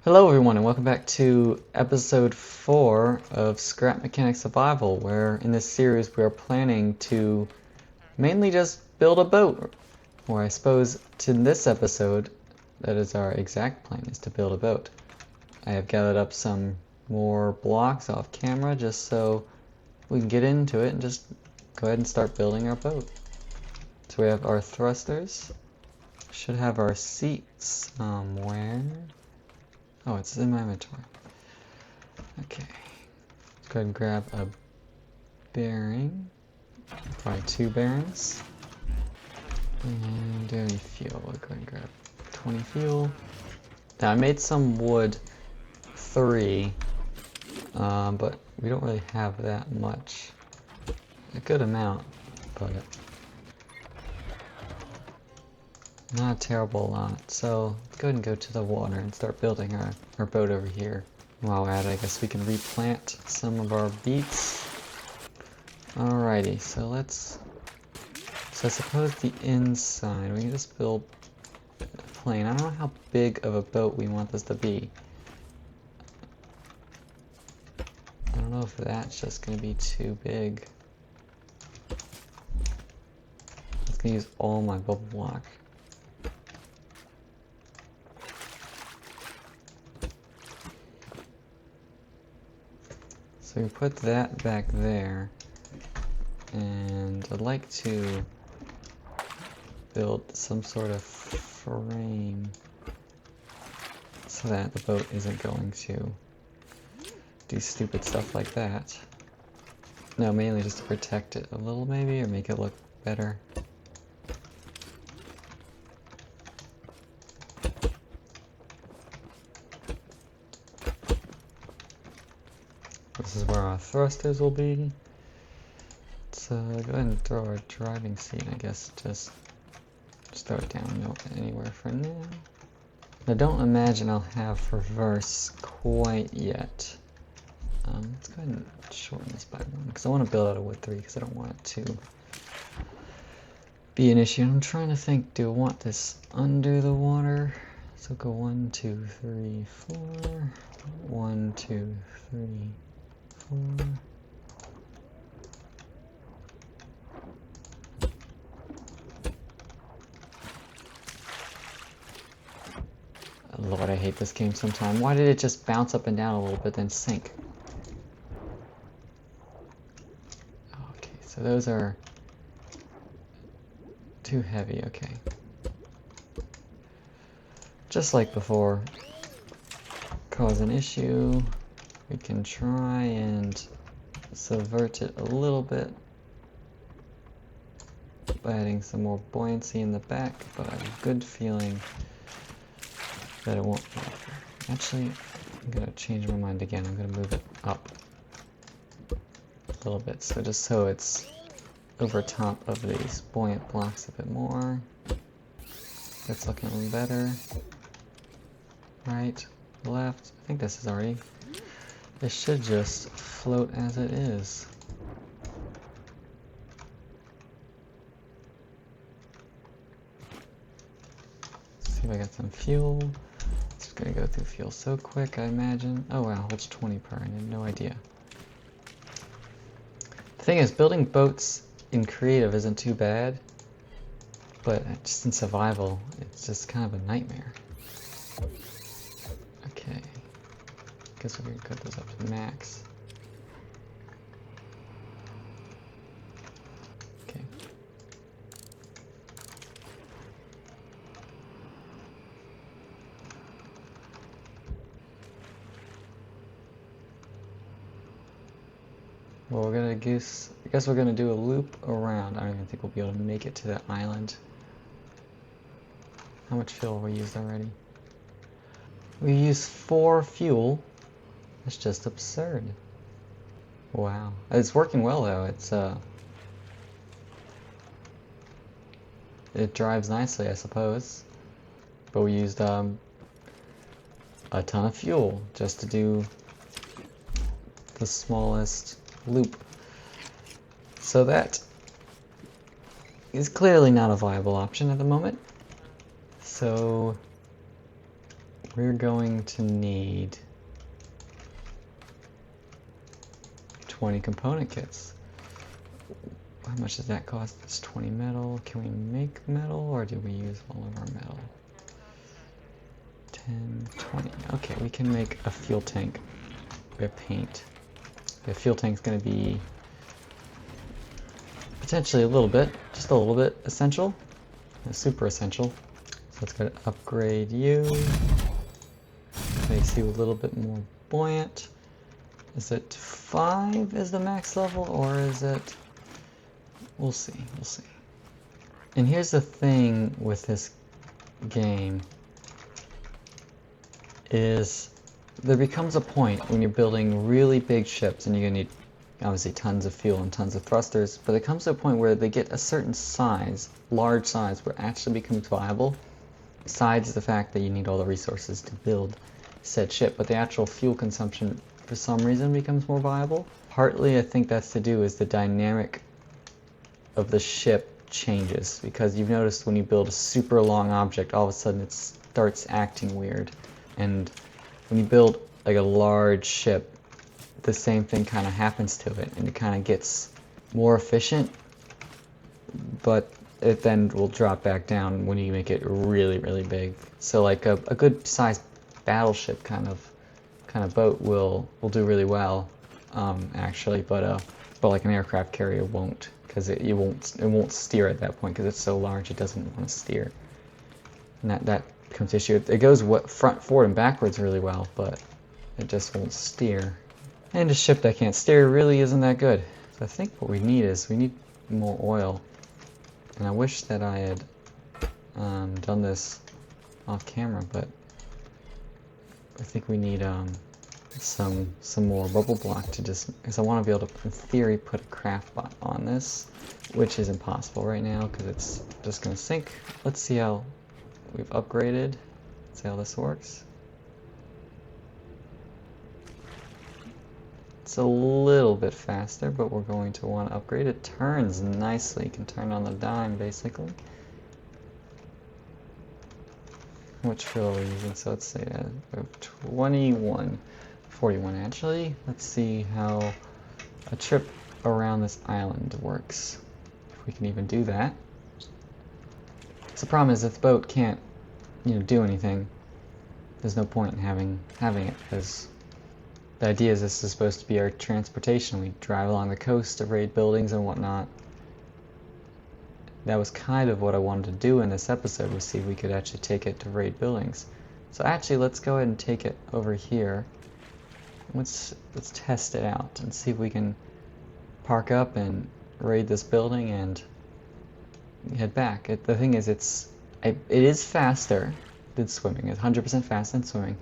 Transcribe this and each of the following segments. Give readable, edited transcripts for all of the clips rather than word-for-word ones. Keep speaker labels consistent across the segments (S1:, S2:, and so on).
S1: Hello everyone and welcome back to episode 4 of Scrap Mechanic Survival, where in this series we are planning to mainly just build a boat. Or I suppose to this episode, that is our exact plan, is to build a boat. I have gathered up some more blocks off camera just so we can get into it and just go ahead and start building our boat. So we have our thrusters, should have our seats somewhere. Oh, it's in my inventory. Okay. Let's go ahead and grab a bearing. Probably 2 bearings. And do any fuel. We'll go ahead and grab 20 fuel. Now I made some wood 3, but we don't really have that much. A good amount, but not a terrible lot. So let's go ahead and go to the water and start building our boat over here. While we're at it, I guess we can replant some of our beets. Alrighty, so I suppose the inside, we can just build a plane. I don't know how big of a boat we want this to be. I don't know if that's just going to be too big. I'm just going to use all my bubble block. So we put that back there, and I'd like to build some sort of frame so that the boat isn't going to do stupid stuff like that. No, mainly just to protect it a little maybe, or make it look better. This is where our thrusters will be. Let's go ahead and throw our driving seat, I guess, just throw it down anywhere for now. I don't imagine I'll have reverse quite yet. Let's go ahead and shorten this by 1, because I want to build out a wood 3, because I don't want it to be an issue. And I'm trying to think, do I want this under the water? So go 1, 2, 3, 4. 1, 2, 3, 4. Lord, I hate this game sometimes. Why did it just bounce up and down a little bit, then sink? Okay, so those are too heavy, okay. Just like before, cause an issue. We can try and subvert it a little bit by adding some more buoyancy in the back, but I have a good feeling that it won't work. Actually, I'm gonna change my mind again. I'm gonna move it up a little bit, so just so it's over top of these buoyant blocks a bit more. That's looking better. Right, left. I think this is already. It should just float as it is. Let's see if I got some fuel. It's gonna go through fuel so quick, I imagine. Oh wow, holds 20 per. I had no idea. The thing is, building boats in creative isn't too bad, but just in survival, it's just kind of a nightmare. Okay. Guess we're gonna cut this up to max. Okay. Well, we're gonna I guess we're gonna do a loop around. I don't even think we'll be able to make it to that island. How much fuel have we used already? We used 4 fuel. That's just absurd. Wow. It's working well though. It drives nicely, I suppose. But we used a ton of fuel just to do the smallest loop. So that is clearly not a viable option at the moment. So we're going to need 20 component kits. How much does that cost? It's 20 metal. Can we make metal, or do we use all of our metal? 10, 20. Okay, we can make a fuel tank. We have paint. The fuel tank's going to be potentially a little bit, just a little bit essential. Super essential. So let's go to upgrade you. Makes you a little bit more buoyant. Is it 5 is the max level, or is it... We'll see, we'll see. And here's the thing with this game, is there becomes a point when you're building really big ships, and you're gonna need obviously tons of fuel and tons of thrusters, but it comes to a point where they get a certain size, large size, where it actually becomes viable, besides the fact that you need all the resources to build said ship, but the actual fuel consumption for some reason becomes more viable. Partly I think that's to do is the dynamic of the ship changes, because you've noticed when you build a super long object, all of a sudden it starts acting weird, and when you build like a large ship, the same thing kind of happens to it, and it kind of gets more efficient, but it then will drop back down when you make it really, really big. So like a good sized battleship kind of boat will do really well, actually, but like an aircraft carrier won't, because it won't steer at that point, because it's so large it doesn't want to steer, and that becomes the issue. It goes front, forward, and backwards really well, but it just won't steer. And a ship that can't steer really isn't that good. So I think what we need more oil, and I wish that I had done this off camera, but I think we need some more bubble block to just, because I want to be able to, in theory, put a craft bot on this, which is impossible right now because it's just going to sink. Let's see how we've upgraded. Let's see how this works. It's a little bit faster, but we're going to want to upgrade. It turns nicely. You can turn on the dime, basically. How much fuel are we using? So let's say 21, 41 actually. Let's see how a trip around this island works. If we can even do that. So the problem is if the boat can't, do anything, there's no point in having it, because the idea is this is supposed to be our transportation. We drive along the coast to raid buildings and whatnot. That was kind of what I wanted to do in this episode, was see if we could actually take it to raid buildings. So actually, let's go ahead and take it over here. Let's test it out and see if we can park up and raid this building and head back. The thing is, it is faster than swimming. It's 100% faster than swimming.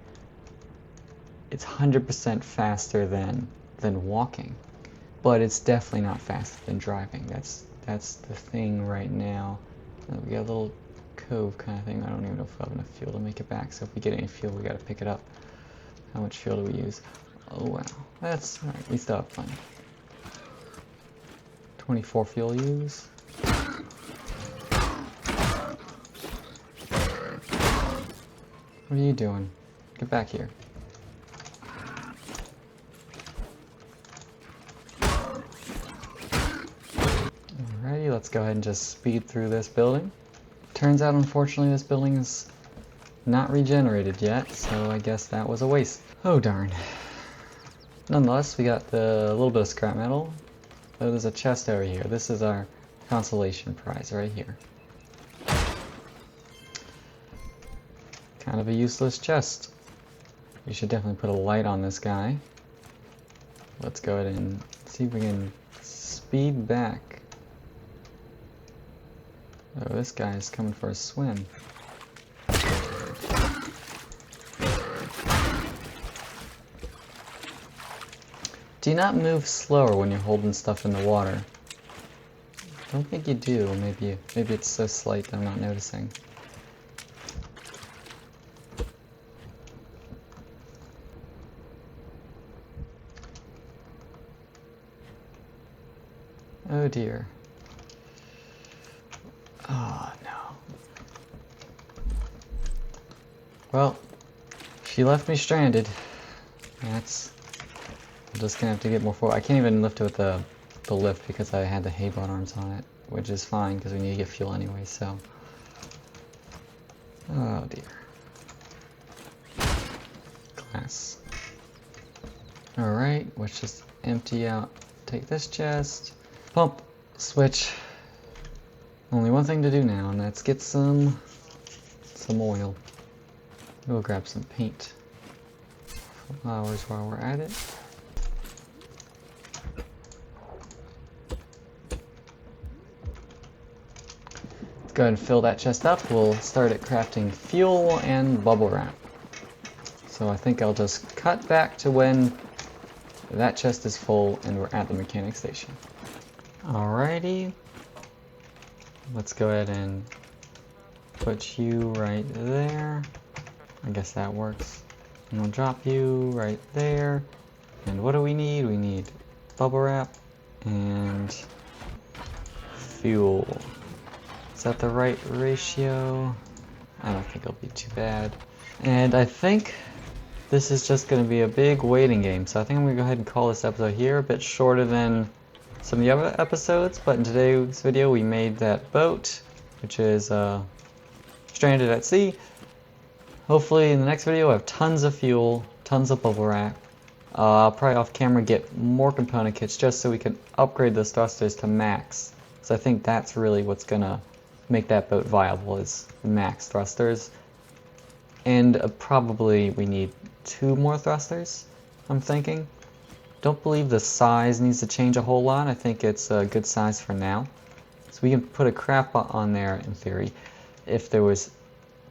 S1: It's 100% faster than walking, but it's definitely not faster than driving. That's the thing right now. We got a little cove kind of thing. I don't even know if we have enough fuel to make it back, so if we get any fuel, we got to pick it up. How much fuel do we use? Oh wow, that's alright, we still have plenty. 24 fuel use. What are you doing? Get back here. Alrighty, let's go ahead and just speed through this building. Turns out, unfortunately, this building is not regenerated yet, so I guess that was a waste. Oh darn. Nonetheless, we got the little bit of scrap metal. Oh, there's a chest over here. This is our consolation prize right here. Kind of a useless chest. We should definitely put a light on this guy. Let's go ahead and see if we can speed back. Oh, this guy is coming for a swim. Do not move slower when you're holding stuff in the water. I don't think you do. Maybe it's so slight that I'm not noticing. Oh dear. Oh no. Well, you left me stranded. That's... I'm just gonna have to get more forward. I can't even lift it with the lift because I had the hay bot arms on it, which is fine because we need to get fuel anyway, so... Oh dear. Glass. Alright, let's just empty out. Take this chest. Pump. Switch. Only one thing to do now, and that's get some oil. We'll grab some paint. Flowers while we're at it. Let's go ahead and fill that chest up. We'll start at crafting fuel and bubble wrap. So I think I'll just cut back to when that chest is full and we're at the mechanic station. Alrighty. Let's go ahead and put you right there. I guess that works. And we'll drop you right there. And what do we need? We need bubble wrap and fuel. Is that the right ratio? I don't think it'll be too bad. And I think this is just going to be a big waiting game. So I think I'm going to go ahead and call this episode here, a bit shorter than some of the other episodes. But in today's video we made that boat, which is stranded at sea. Hopefully in the next video we'll have tons of fuel, tons of bubble wrap. I'll probably off camera get more component kits just so we can upgrade those thrusters to max. So I think that's really what's going to make that boat viable, is max thrusters. And probably we need 2 more thrusters, I'm thinking. Don't believe the size needs to change a whole lot. I think it's a good size for now. So we can put a craft bot on there in theory if there was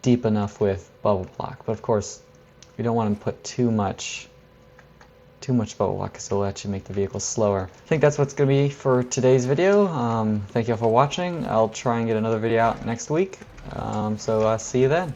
S1: deep enough with bubble block. But of course we don't want to put too much bubble block because it'll actually make the vehicle slower. I think that's what's going to be for today's video. Thank you all for watching. I'll try and get another video out next week. So see you then.